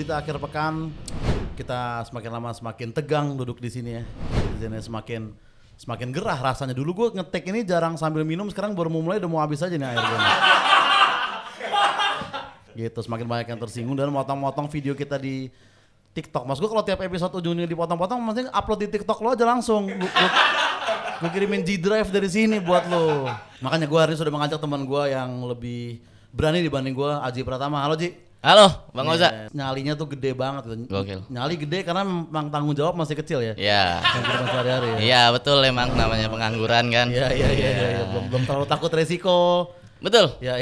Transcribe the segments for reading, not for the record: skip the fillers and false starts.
berita akhir pekan. Kita semakin lama semakin tegang duduk di sini ya. Jadi semakin gerah rasanya. Dulu gue ngetek ini jarang sambil minum, sekarang baru mulai udah mau habis aja nih air gue. Gitu, semakin banyak yang tersinggung dan motong-motong video kita di TikTok. Mas gue kalau tiap episode ujungnya dipotong-potong, maksudnya upload di TikTok lo aja langsung. Gue kirimin G Drive dari sini buat lo. Makanya gue hari ini sudah mengajak teman gue yang lebih berani dibanding gue, Aji Pratama. Halo Ji. Halo Bang Oza. Nyalinya tuh gede banget gitu. Gokil. Nyali gede karena memang tanggung jawab masih kecil ya. Iya. Yang kita sehari-hari ya. Iya betul, emang namanya pengangguran kan. Iya. Belum terlalu takut resiko. Betul. Iya.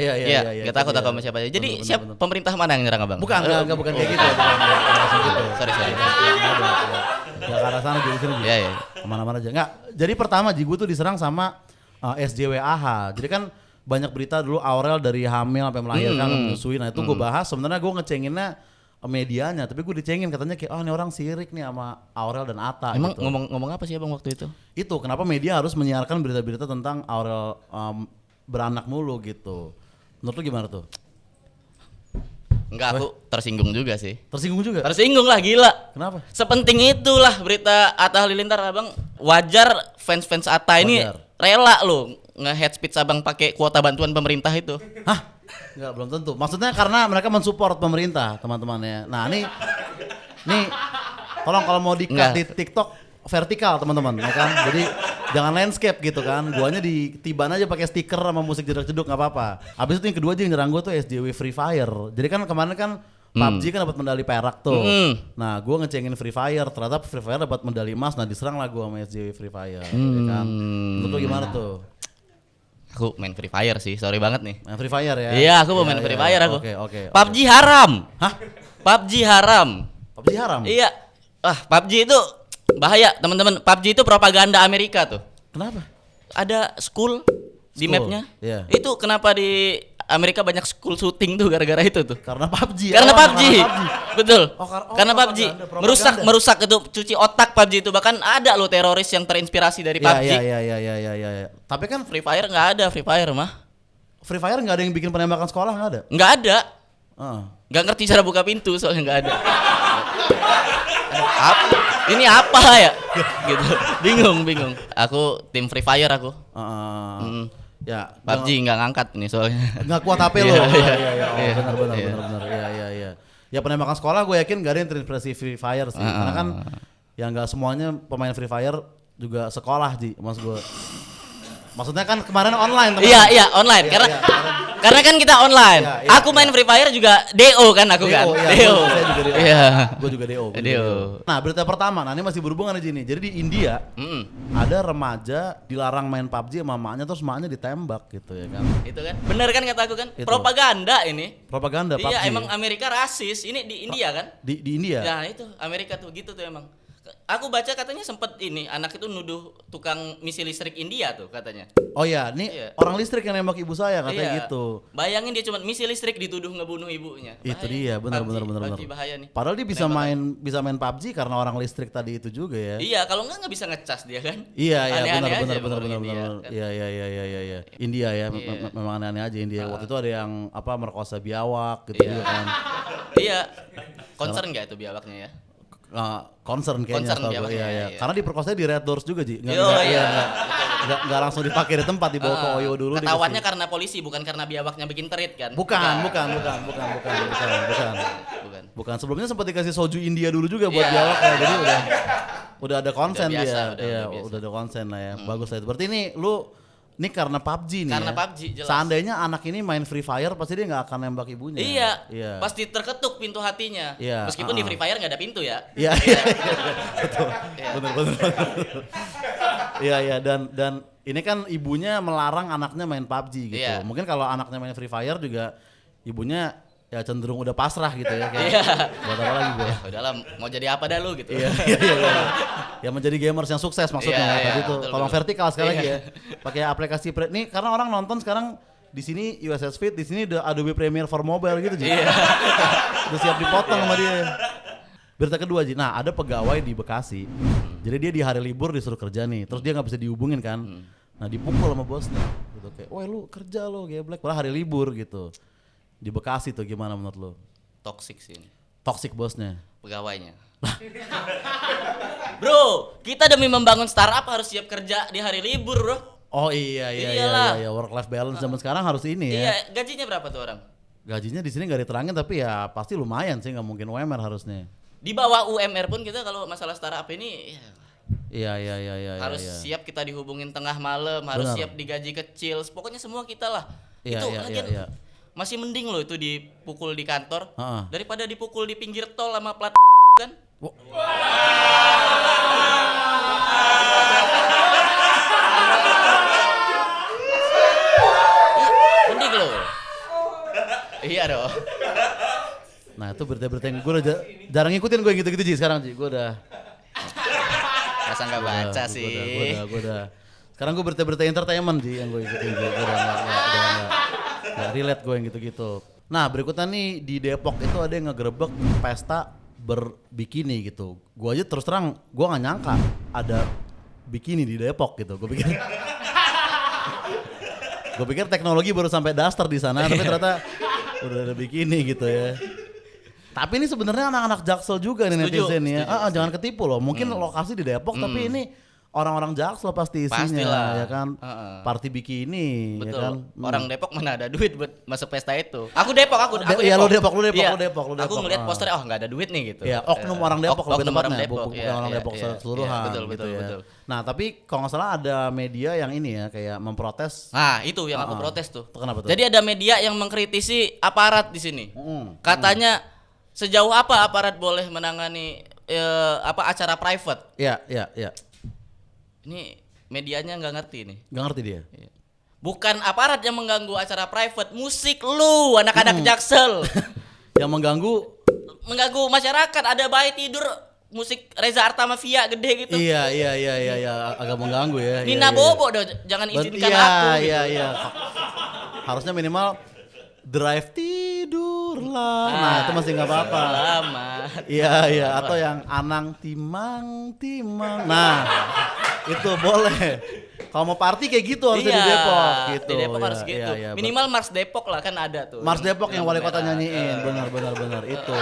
Gak takut sama siapa aja. Jadi siapa pemerintah mana yang nyerang Abang? Bukan kayak gitu. Bukan gitu. Sorry. Ya ke arah sana jadi sini. Iya. Kemana-mana aja. Enggak. Jadi pertama gue tuh diserang sama SJWAH. Jadi kan banyak berita dulu Aurel dari hamil sampai melahirkan menyusui. Nah itu gue bahas. Sebenarnya gue ngecenginnya medianya, tapi gue dicengin katanya kayak ini orang sirik nih sama Aurel dan Atta. Emang gitu. ngomong apa sih Abang waktu itu? Itu kenapa media harus menyiarkan berita-berita tentang Aurel beranak mulu gitu. Menurut lu gimana tuh? Enggak, aku tersinggung juga sih. Tersinggung juga? Tersinggung lah, gila. Kenapa? Sepenting itulah berita Atta Halilintar Abang. Wajar fans Atta ini rela loh nge-head speech Abang pakai kuota bantuan pemerintah itu. Hah? Enggak, belum tentu. Maksudnya karena mereka mensupport pemerintah, teman-temannya. Nah, nih tolong kalau mau di-cut di TikTok vertikal, teman-teman, ya kan? Jadi jangan landscape gitu kan. Guanya ditiban aja pakai stiker sama musik jedak-jeduk enggak apa-apa. Habis itu yang kedua aja yang nyerang gua tuh SJW Free Fire. Jadi kan kemarin kan PUBG kan dapat medali perak tuh. Nah, gua ngecengin Free Fire, ternyata Free Fire dapat medali emas. Nah, diserang lah gua sama SJW Free Fire, ya kan? Menurut lu gimana tuh? Aku main Free Fire sih, sorry banget nih. Main Free Fire ya? Iya, aku mau main Free Fire aku. Oke. PUBG haram. Hah? PUBG haram. PUBG haram? Iya. PUBG itu bahaya, teman-teman. PUBG itu propaganda Amerika tuh. Kenapa? Ada school di mapnya. Iya. Itu kenapa di Amerika banyak school shooting tuh gara-gara itu tuh. Karena PUBG. Karena PUBG. Betul. Karena PUBG merusak itu, cuci otak PUBG itu. Bahkan ada loh teroris yang terinspirasi dari PUBG. Iya. Tapi kan Free Fire nggak ada, Free Fire mah. Free Fire nggak ada yang bikin penembakan sekolah, nggak ada? Nggak ada. Nggak ngerti cara buka pintu soalnya nggak ada. Ini apa ya? Gitu. Bingung. Aku tim Free Fire aku. Ya, PUBG nggak ngangkat ini soalnya. Nggak kuat HP lo. Iya. Benar. Iya. Ya penembakan sekolah gue yakin gak ada yang terinspirasi Free Fire sih. Karena kan ya nggak semuanya pemain Free Fire juga sekolah Ji, mas gue. Maksudnya kan kemarin online teman. Iya online. Karena kan kita online. Iya. Aku main Free Fire juga DO kan aku kan. DO. Saya juga DO. Iya. Gue juga DO. DO. Nah, berita pertama, ini masih berhubungan aja nih. Jadi di India ada remaja dilarang main PUBG sama maknya, terus maknya ditembak gitu ya kan. Itu kan. Bener kan kata aku kan? Itu. Propaganda ini. Propaganda PUBG. Iya, emang Amerika rasis. Ini di India kan? Di India. Nah, itu Amerika tuh gitu tuh emang. Aku baca katanya sempet ini anak itu nuduh tukang misi listrik India tuh katanya. Oh iya, nih orang listrik yang nembak ibu saya katanya gitu. Bayangin dia cuma misi listrik dituduh ngebunuh ibunya. Itu dia, benar. Bahaya nih. Padahal dia bisa main PUBG karena orang listrik tadi itu juga ya. Iya, kalau enggak bisa ngecas dia kan. Iya, benar. Kan? Iya. India ya, memang aneh-aneh aja India. Waktu itu ada yang merkosa biawak gitu juga kan. Iya. Concern enggak itu biawaknya ya? Concern kayaknya. Iya. Karena diperkosa di Red Doors juga Ji. Nggak langsung dipakai di tempat, dibawa ke Oyo dulu. Ketahuannya karena polisi, bukan karena biawaknya bikin terit kan? Bukan. Sebelumnya sempat dikasih soju India dulu juga buat biawak ya. Jadi udah ada konsen dia. Iya, udah ada konsen lah ya. Bagus lah itu. Berarti ini karena PUBG nih. Karena ya. PUBG jelas. Seandainya anak ini main Free Fire pasti dia nggak akan nembak ibunya. Iya. Pasti terketuk pintu hatinya. Iya. Meskipun di Free Fire nggak ada pintu ya. Iya. Betul. Bener. Iya dan ini kan ibunya melarang anaknya main PUBG gitu. Iya. Mungkin kalau anaknya main Free Fire juga ibunya ya cenderung udah pasrah gitu ya kayak. Iya. Buat apa lagi gue? Udahlah, mau jadi apa dah lu gitu. Iya. Ya menjadi gamers yang sukses maksudnya. Tadi tuh tolong vertikal sekali lagi ya. Pakai aplikasi nih karena orang nonton sekarang di sini USS Fit, di sini ada Adobe Premiere for Mobile gitu Ji. Iya. Udah siap dipotong sama dia. Berita kedua Ji. Nah, ada pegawai di Bekasi. Jadi dia di hari libur disuruh kerja nih. Terus dia enggak bisa dihubungin kan. Nah, dipukul sama bosnya. Gitu kayak, "Woi, lu kerja lu, geblek." Padahal hari libur gitu. Di Bekasi tuh gimana menurut lu? Toxic sih ini. Toxic bosnya. Pegawainya. Bro, kita demi membangun startup harus siap kerja di hari libur, bro. Oh iya Iyalah. work life balance zaman sekarang harus ini ya. Iya, gajinya berapa tuh orang? Gajinya di sini nggak diterangin tapi ya pasti lumayan sih, nggak mungkin UMR harusnya. Di bawah UMR pun kita kalau masalah startup ini ya, Iya. harus siap kita dihubungin tengah malam, harus siap digaji kecil. Pokoknya semua kita lah. Iya, Itu iya, lagian iya. masih mending loh itu dipukul di kantor daripada dipukul di pinggir tol sama plat kan. Mending loh. Iya dong. Nah itu berita-berita yang gue udah jarang ngikutin gue gitu-gitu Ji sekarang Ji. Gue udah Masa nggak baca sih. Gue udah. Sekarang gue berita-berita entertainment Ji yang gue ikutin Ji. Gue udah nggak relate gue yang gitu-gitu. Nah berikutnya nih di Depok itu ada yang ngegerebek pesta berbikini gitu. Gue aja terus terang gue nggak nyangka ada bikini di Depok gitu. Gue pikir teknologi baru sampai daster di sana, tapi ternyata udah ada bikini gitu ya. Tapi ini sebenarnya anak-anak Jaksel juga nih netizen ya. Jangan ketipu loh. Mungkin lokasi di Depok tapi ini orang-orang Jaksel pasti isinya. Pastilah. Ya kan. Party bikini. Betul. Ya kan? Orang Depok mana ada duit buat masuk pesta itu. Aku Depok, aku Iya, Depok. lu Depok. Iya. Aku ngeliat posternya, oh nggak ada duit nih gitu. Ya, oknum orang Depok lebih Oknum orang tepatnya, Depok. bukan orang Depok keseluruhan Betul, gitu ya. betul. Nah, tapi kalau nggak salah ada media yang ini ya kayak memprotes. Nah, itu yang aku protes tuh. Kenapa tuh? Jadi ada media yang mengkritisi aparat di sini. Katanya sejauh apa aparat boleh menangani acara private? Iya. Ini medianya nggak ngerti nih. Nggak ngerti dia. Bukan aparat yang mengganggu acara private, musik lu anak-anak Jaksel. Yang mengganggu masyarakat, ada bayi tidur musik Reza Artamevia gede gitu. Iya, agak mengganggu ya. Nina Bobo dong, jangan izinkan aku. Iya. Harusnya minimal drive tidurlah. Nah, itu masih nggak apa-apa. Selamat. Iya, atau yang Anang timang. Nah, itu boleh. Kalau mau party kayak gitu harusnya di Depok gitu. Di Depok harus gitu. Iya, Minimal Mars Depok lah kan ada tuh. Mars Depok yang wali kota nyanyiin, benar itu.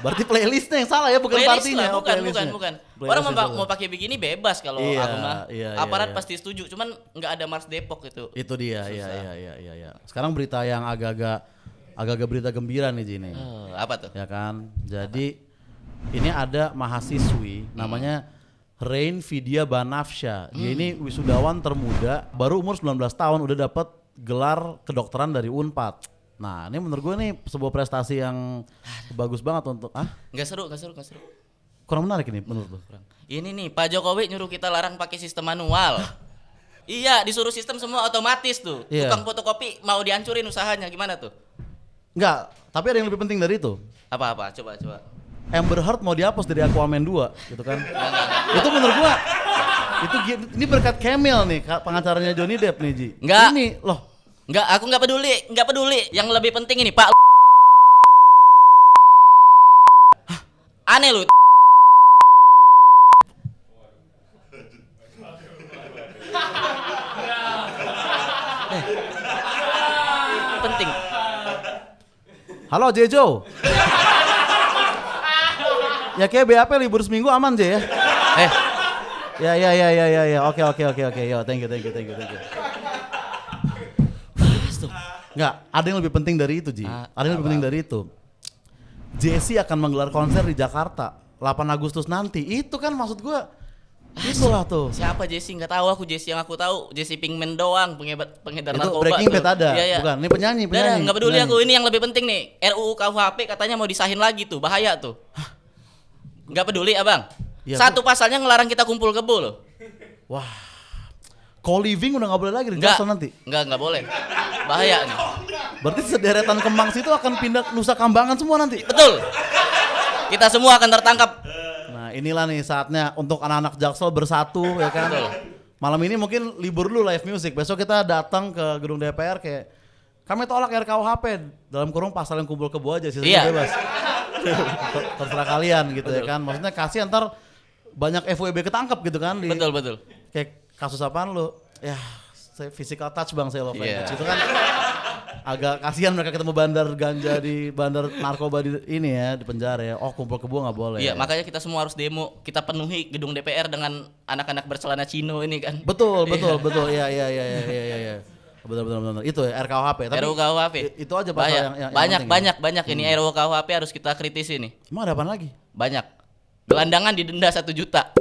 Berarti playlistnya yang salah ya, bukan Playlist partinya. lah, bukan. Orang mau pakai begini bebas kalau Iya, aku mah. iya, Aparat iya. pasti setuju, cuman nggak ada Mars Depok gitu. Itu dia, iya. Sekarang berita yang agak-agak berita gembira nih Ji nih. Apa tuh? Ya kan. Jadi ini ada mahasiswi namanya Rain Vidya Banafsya. Dia ini wisudawan termuda, baru umur 19 tahun udah dapat gelar kedokteran dari Unpad. Nah, ini menurut gue nih sebuah prestasi yang bagus banget untuk Nggak seru. kurang menarik ini menurut lo. Ini nih Pak Jokowi nyuruh kita larang pakai sistem manual. Iya, disuruh sistem semua otomatis tuh. Iya. Tukang fotokopi mau dihancurin usahanya, gimana tuh? Enggak, tapi ada yang lebih penting dari itu. Apa? Coba. Amber Heard mau dihapus dari Aquaman 2 gitu kan. Itu menurut gua ini berkat Camel nih, pengacaranya Johnny Depp nih Ji. Enggak. Ini loh. Enggak, aku nggak peduli. Yang lebih penting ini Pak. Aneh lu. Penting. Halo Jejo. Ya kayak BAP libur seminggu aman J ya. Ya. Oke. Yo, thank you. Enggak, ada yang lebih penting dari itu, Ji. Ada yang lebih penting dari itu. Jesse akan menggelar konser di Jakarta 8 Agustus nanti. Itu kan maksud gua itulah tuh. Siapa Jesse? Nggak tahu aku Jesse, yang aku tahu Jesse Pinkman doang, pengedar Itu narkoba. Breaking Bad ada, Iya. bukan? Ini penyanyi. Nggak peduli aku, ini yang lebih penting nih. RUU KUHP katanya mau disahin lagi tuh, bahaya tuh. Nggak peduli abang. Ya, Satu pasalnya ngelarang kita kumpul kebo loh. Wah. Co-living udah nggak boleh lagi di Jaksel nanti. Nggak boleh. Bahaya nih. Berarti sederetan Kemang situ akan pindah ke Nusa Kambangan semua nanti. Betul. Kita semua akan tertangkap. Nah inilah nih saatnya untuk anak-anak Jaksel bersatu ya kan. Betul. Malam ini mungkin libur dulu live music. Besok kita datang ke gedung DPR kayak kami tolak RKUHP dalam kurung pasal yang kumpul kebo aja sih. Iya. Bebas. Terserah kalian gitu ya kan. Maksudnya kasih ntar banyak FWB ketangkep gitu kan. Betul. Kayak kasus apaan lu? Ya saya physical touch bang, saya love language gitu kan. agak kasihan mereka ketemu bandar ganja di bandar narkoba di ini ya di penjara ya. Oh kumpul kebo nggak boleh. Iya, makanya kita semua harus demo. Kita penuhi gedung DPR dengan anak-anak bercelana chino ini kan. Betul. Iya. Benar. Itu ya RKUHP. Tapi RUU KUHP. Itu aja pasal yang banyak ini RUU KUHP harus kita kritisi nih. Emang ada apa lagi? Banyak. Gelandangan didenda 1 juta.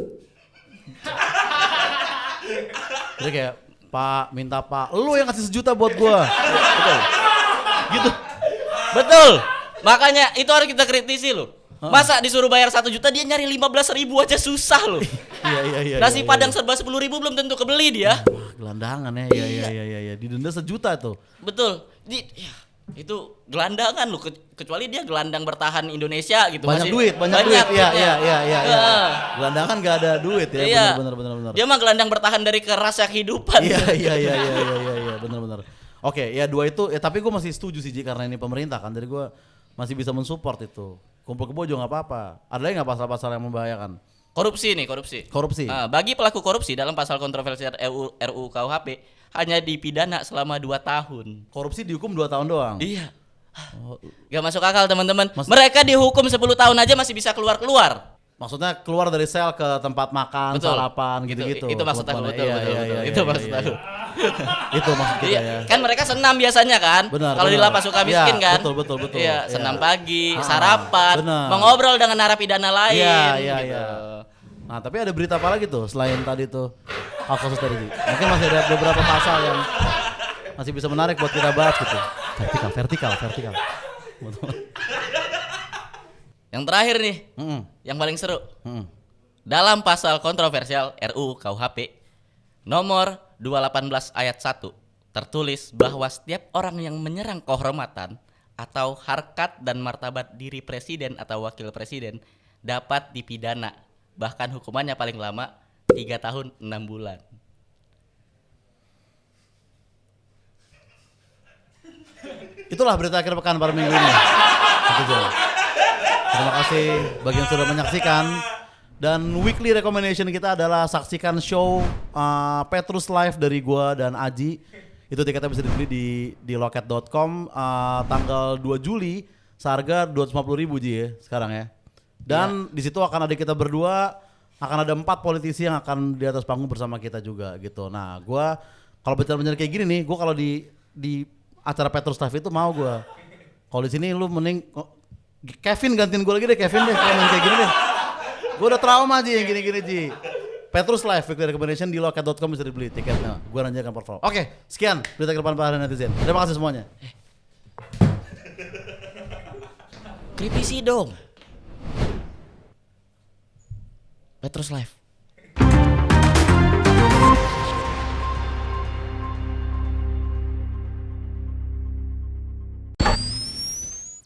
Jadi kayak Pak minta Pak, lu yang kasih 1 juta buat gua. Betul. Gitu. Betul. Makanya itu harus kita kritisi loh. Masa disuruh bayar 1 juta dia nyari 15.000 aja susah loh. Iya. Nasi padang serba 10.000 belum tentu kebeli dia. Wah, gelandangan ya. Iya. Didenda 1 juta tuh. Betul. Itu gelandangan loh, kecuali dia gelandang bertahan Indonesia gitu. Banyak duit. Iya. Gelandangan gak ada duit ya. Iya. Benar. Dia mah gelandang bertahan dari kerasnya kehidupan. Iya, benar. Oke, ya 2 itu tapi gue masih setuju sih Ji, karena ini pemerintah kan. Jadi gue masih bisa mensupport itu. Kumpul kebo juga nggak apa-apa. Ada lagi nggak pasal-pasal yang membahayakan? Korupsi. Nah, bagi pelaku korupsi dalam pasal kontroversial RUU KUHP hanya dipidana selama 2 tahun. Korupsi dihukum 2 tahun doang. Iya. Gak masuk akal teman-teman. Mereka dihukum 10 tahun aja masih bisa keluar. Maksudnya keluar dari sel ke tempat makan, betul. Sarapan gitu-gitu. Itu maksud aku betul. Itu maksud aku. Itu maksud kita ya. Kan mereka senam biasanya kan. Kalau di lapas suka miskin kan. Betul. Iya, senam pagi, sarapan, mengobrol dengan narapidana lain. Iya. Nah, tapi ada berita apa lagi tuh selain tadi tuh kasus tadi? Mungkin masih ada beberapa pasal yang masih bisa menarik buat kita bahas gitu. Vertikal. Yang terakhir nih, yang paling seru. Dalam pasal kontroversial RUU KUHP nomor 218 ayat 1 tertulis bahwa setiap orang yang menyerang kehormatan atau harkat dan martabat diri presiden atau wakil presiden dapat dipidana. Bahkan hukumannya paling lama 3 tahun 6 bulan. Itulah berita akhir pekan pada minggu ini. Terima kasih bagi yang sudah menyaksikan. Dan weekly recommendation kita adalah saksikan show Petrus Live dari gua dan Aji. Itu tiketnya bisa dibeli di loket.com tanggal 2 Juli seharga 250.000 Ji ya sekarang ya. Dan di situ akan ada kita berdua, akan ada 4 politisi yang akan di atas panggung bersama kita juga gitu. Nah, gua kalau bicara kayak gini nih, gua kalau di acara Petrus Live itu mau gua. Kalau di sini lu mending Kevin gantiin gua lagi deh, Kevin deh kalau main kayak gini deh. Gua udah trauma Ji yang gini-gini Ji. Petrus Live weekly recommendation di loket.com bisa dibeli tiketnya. Gua ranjakan portfolio. Oke, sekian berita ke depan para netizen. Terima kasih semuanya. Kritisi dong. Petrus Live.